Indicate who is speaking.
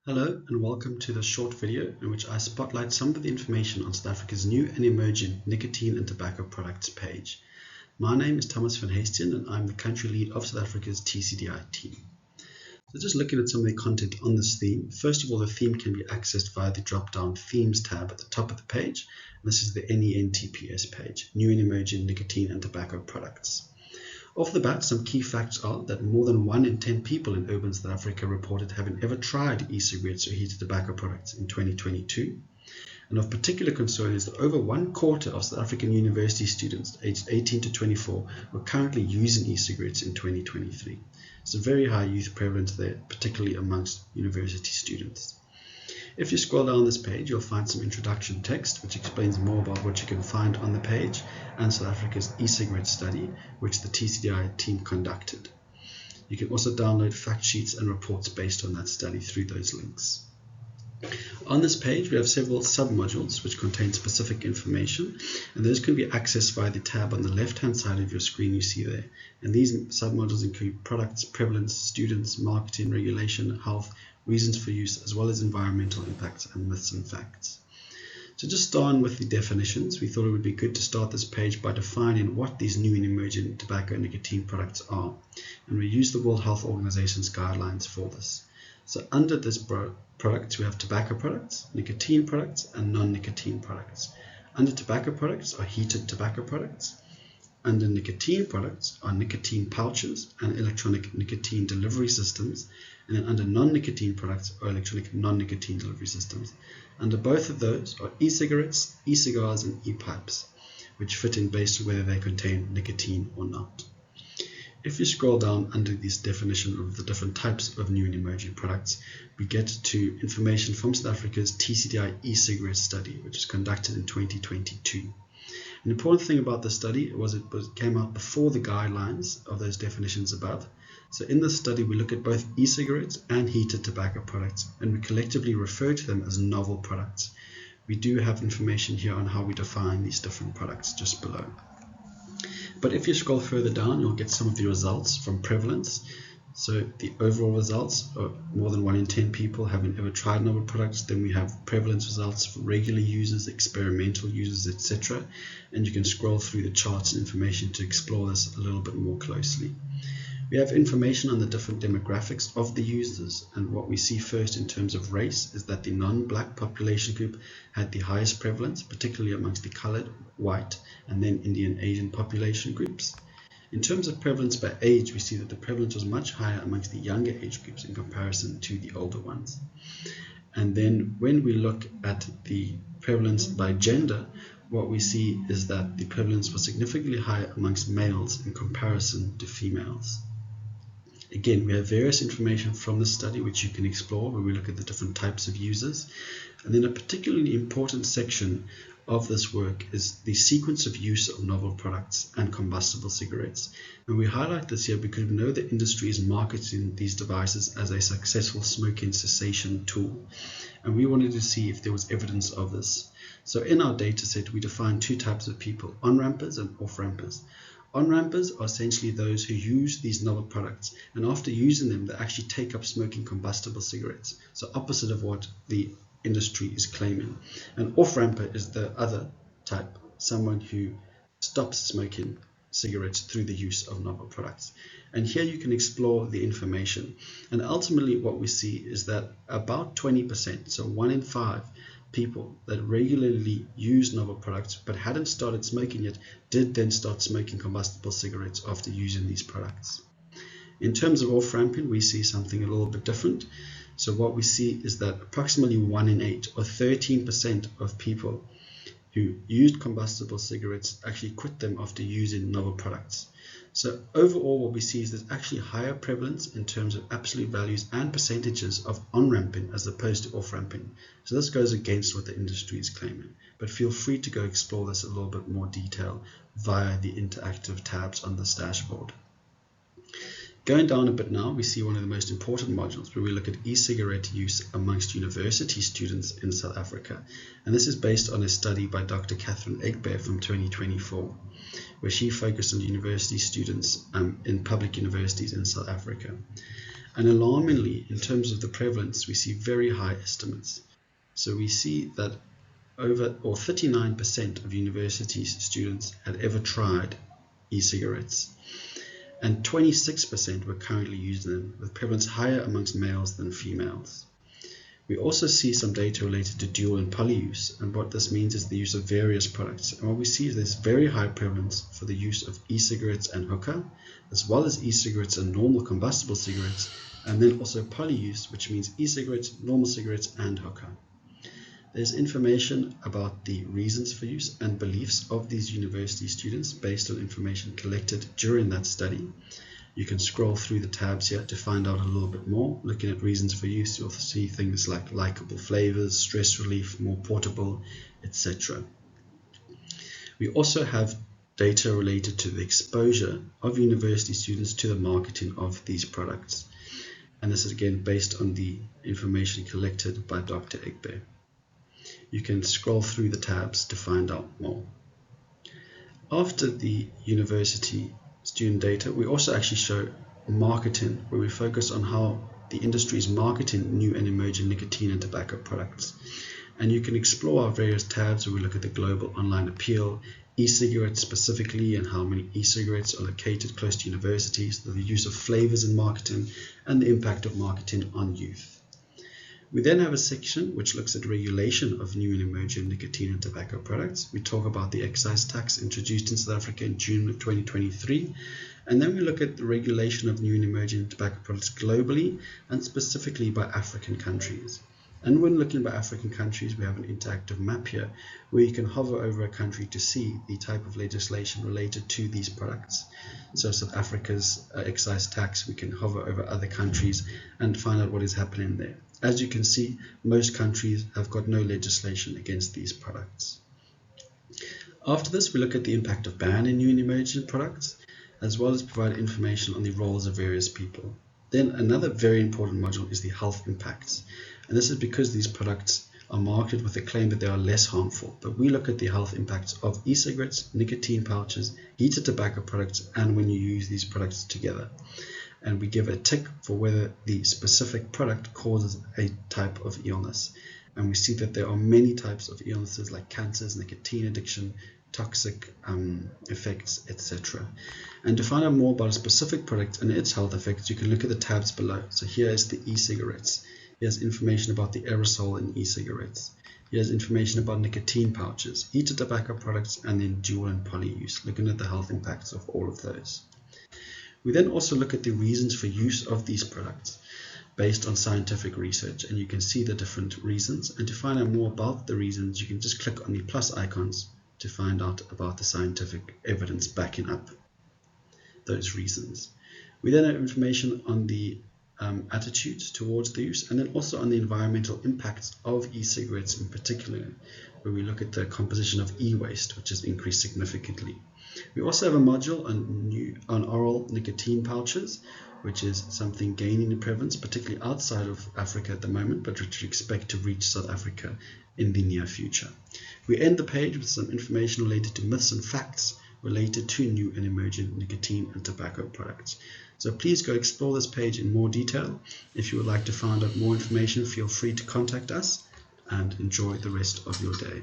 Speaker 1: Hello and welcome to this short video in which I spotlight some of the information on South Africa's new and emerging nicotine and tobacco products page. My name is Thomas van Heestien and I'm the country lead of South Africa's TCDI team. So just looking at some of the content on this theme, first of all the theme can be accessed via the drop-down Themes tab at the top of the page. And this is the NENTPS page, New and Emerging Nicotine and Tobacco Products. Off the bat, some key facts are that more than 1 in 10 people in urban South Africa reported having ever tried e-cigarettes or heated tobacco products in 2022. And of particular concern is that over 1/4 of South African university students aged 18 to 24 were currently using e-cigarettes in 2023. It's a very high youth prevalence there, particularly amongst university students. If you scroll down this page, you'll find some introduction text which explains more about what you can find on the page and South Africa's e-cigarette study, which the TCDI team conducted. You can also download fact sheets and reports based on that study through those links. On this page, we have several sub-modules which contain specific information, and those can be accessed via the tab on the left-hand side of your screen you see there. And these sub-modules include products, prevalence, students, marketing, regulation, health, reasons for use, as well as environmental impacts and myths and facts. So just starting with the definitions, we thought it would be good to start this page by defining what these new and emerging tobacco and nicotine products are. And we use the World Health Organization's guidelines for this. So under this products, we have tobacco products, nicotine products, and non-nicotine products. Under tobacco products are heated tobacco products. Under nicotine products are nicotine pouches and electronic nicotine delivery systems. And then under non-nicotine products are electronic non-nicotine delivery systems. Under both of those are e-cigarettes, e-cigars, and e-pipes, which fit in based on whether they contain nicotine or not. If you scroll down under this definition of the different types of new and emerging products, we get to information from South Africa's TCDI e-cigarette study, which was conducted in 2022. An important thing about the study was it came out before the guidelines of those definitions above. So in this study, we look at both e-cigarettes and heated tobacco products, and we collectively refer to them as novel products. We do have information here on how we define these different products just below. But if you scroll further down, you'll get some of the results from prevalence. So the overall results are more than 1 in 10 people having ever tried novel products. Then we have prevalence results for regular users, experimental users, etc. And you can scroll through the charts and information to explore this a little bit more closely. We have information on the different demographics of the users, and what we see first in terms of race is that the non-black population group had the highest prevalence, particularly amongst the colored, white, and then Indian Asian population groups. In terms of prevalence by age, we see that the prevalence was much higher amongst the younger age groups in comparison to the older ones. And then when we look at the prevalence by gender, what we see is that the prevalence was significantly higher amongst males in comparison to females. Again, we have various information from this study which you can explore where we look at the different types of users. And then a particularly important section of this work is the sequence of use of novel products and combustible cigarettes. And we highlight this here because we know the industry is marketing these devices as a successful smoking cessation tool. And we wanted to see if there was evidence of this. So in our data set, we define 2 types of people, on-rampers and off-rampers. On-rampers are essentially those who use these novel products, and after using them, they actually take up smoking combustible cigarettes. So opposite of what the industry is claiming. An off-ramper is the other type, someone who stops smoking cigarettes through the use of novel products. And here you can explore the information. And ultimately what we see is that about 20%, so 1 in 5 people that regularly use novel products but hadn't started smoking yet, did then start smoking combustible cigarettes after using these products. In terms of off-ramping, we see something a little bit different. So what we see is that approximately 1 in 8 or 13% of people who used combustible cigarettes actually quit them after using novel products. So overall what we see is there's actually higher prevalence in terms of absolute values and percentages of on-ramping as opposed to off-ramping. So this goes against what the industry is claiming. But feel free to go explore this in a little bit more detail via the interactive tabs on this dashboard. Going down a bit now, we see one of the most important modules where we look at e-cigarette use amongst university students in South Africa. And this is based on a study by Dr. Catherine Egbear from 2024, where she focused on university students in public universities in South Africa. And alarmingly, in terms of the prevalence, we see very high estimates. So we see that 39% of university students had ever tried e-cigarettes, and 26% were currently using them, with prevalence higher amongst males than females. We also see some data related to dual and poly use, and what this means is the use of various products. And what we see is there's very high prevalence for the use of e-cigarettes and hookah, as well as e-cigarettes and normal combustible cigarettes, and then also poly use, which means e-cigarettes, normal cigarettes, and hookah. There's information about the reasons for use and beliefs of these university students based on information collected during that study. You can scroll through the tabs here to find out a little bit more. Looking at reasons for use, you'll see things like likable flavors, stress relief, more portable, etc. We also have data related to the exposure of university students to the marketing of these products. And this is again based on the information collected by Dr. Egbe. You can scroll through the tabs to find out more. After the university student data, we also actually show marketing, where we focus on how the industry is marketing new and emerging nicotine and tobacco products. And you can explore our various tabs where we look at the global online appeal, e-cigarettes specifically, and how many e-cigarettes are located close to universities, the use of flavors in marketing, and the impact of marketing on youth. We then have a section which looks at regulation of new and emerging nicotine and tobacco products. We talk about the excise tax introduced in South Africa in June of 2023. And then we look at the regulation of new and emerging tobacco products globally and specifically by African countries. And when looking by African countries, we have an interactive map here where you can hover over a country to see the type of legislation related to these products. So South Africa's excise tax, we can hover over other countries and find out what is happening there. As you can see, most countries have got no legislation against these products. After this, we look at the impact of banning new and emerging products, as well as provide information on the roles of various people. Then another very important module is the health impacts. And this is because these products are marketed with the claim that they are less harmful. But we look at the health impacts of e-cigarettes, nicotine pouches, heated tobacco products, and when you use these products together. And we give a tick for whether the specific product causes a type of illness. And we see that there are many types of illnesses like cancers, nicotine addiction, toxic effects, etc. And to find out more about a specific product and its health effects, you can look at the tabs below. So here is the e-cigarettes. Here's information about the aerosol in e-cigarettes. Here's information about nicotine pouches, heated tobacco products, and then dual and poly use, looking at the health impacts of all of those. We then also look at the reasons for use of these products based on scientific research, and you can see the different reasons. And to find out more about the reasons, you can just click on the plus icons to find out about the scientific evidence backing up those reasons. We then have information on the attitudes towards the use, and then also on the environmental impacts of e-cigarettes in particular, where we look at the composition of e-waste, which has increased significantly. We also have a module on oral nicotine pouches, which is something gaining in prevalence, particularly outside of Africa at the moment, but which we expect to reach South Africa in the near future. We end the page with some information related to myths and facts related to new and emerging nicotine and tobacco products. So please go explore this page in more detail. If you would like to find out more information, feel free to contact us, and enjoy the rest of your day.